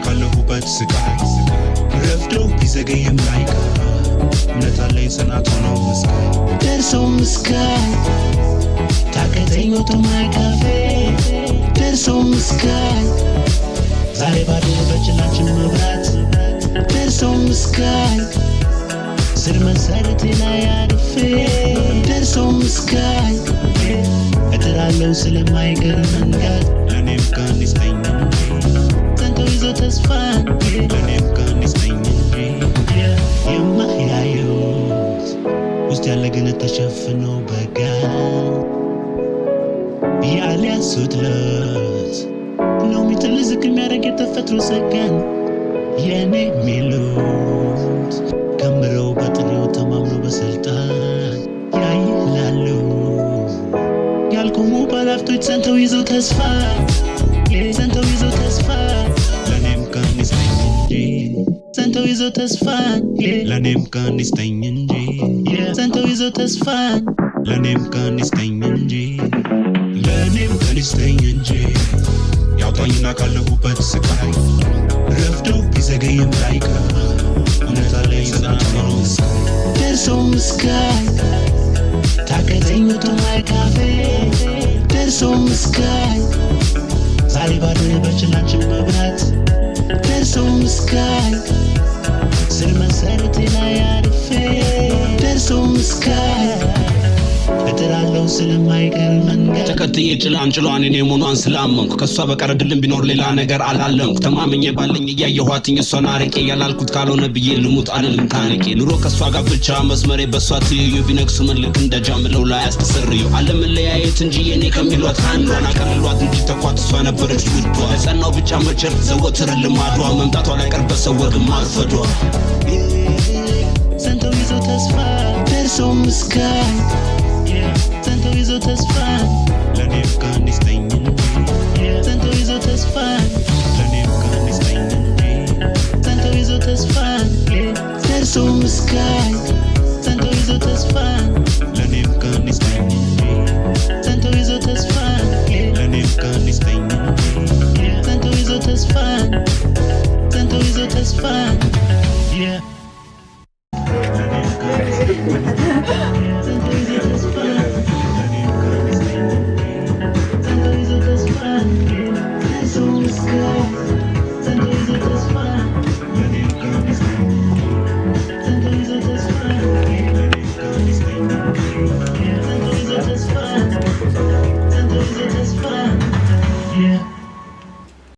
ካለሁበት ስቃይ ረፍዶ ቢዘገይም ላይቀር እምነት አለኝ ጽናት ሆኖ ምስካይ ደርሶ ምስካይ ታከተኝ ወቶ ማይካፌ ደርሶ ምስካይ ዛሬ ባዶ በጭላችን መብራት ደርሶ ምስካይ ስር መሰረቴ ላይ አርፌ ደርሶ ምስካይ እጥራለሁ ስለማይቀር መንጋት ለኔም ቀን ይስጠኝ ጸንቶ ይዞ ተስፋን ለኔም ቀን ይስጠኝ የማያዩት ውስጥ ያለ ግን ተሸፍኖ በጋ ያልያዙት ለት ነው ሚጥል ዝቅ የሚያደርግ የተፈጥሮ ጸጋን የኔ ሚሉት ከምረው በጥሬው ተማምኖ በስልጣን ያይላሉ ያልቆሙ ባለሀብቶች ጸንተው ይዞ ተስፋ ጸንተው ይዞ ተስፋ ለኔም ቀን ይስጠኝ እንጂ ጸንተው ይዞ ተስፋን ለኔም ቀን ይስጠኝ እንጂ ጸንተው ይዞ ተስፋን ለኔም ቀን ይስጠኝ እንጂ ለኔም ቀን ይስጠኝ እንጂ ያውጣኝና ካለሁበት ስቃይ ረፍዶ ቢዘገይም ላይቀር እምነት አለኝ ጽናት ሆኖ ደርሶ ምስካይ ታከተኝ ወቶ ማይካፌ ደርሶ ምስካይ ዛሬ ባዶ በጭላችን መብራት ደርሶ ምስካይ ስር መሰረቴ ላይ አርፌ ደርሶ ምስካይ እጥራለሁ ስለማይቀር መንገድ ተከትዬ ጭላንጭሏን እኔ መሆኗን ስላመንኩ ከሷ በቀር ድልም ቢኖር ሌላ ነገር አላለምኩ ተማምኜ ባለኝ እያየኋትኝ እሷን አርቄ ያላልኩት ካልሆነ ብዬ ልሙት አልልም ታንቄ ኑሮ ከሷ ጋር ብቻ መስመሬ በሷ ትይዩ ቢነግሱ መልክ እንደጃምለው ላይ አስተሰርዩ አለመለያየት እንጂ የኔ ከሚሏት አንዷን አቀልሏት እንጂ ተቋት እሷ ነበረች ውዷ ለጸናው ብቻ መቸር ዘወትር ልማዷ መምጣቷ ላይ ቀርበ ሰወግም አልፈዷ ጸንተው ይዞ ተስፋ ደርሶ ምስካይ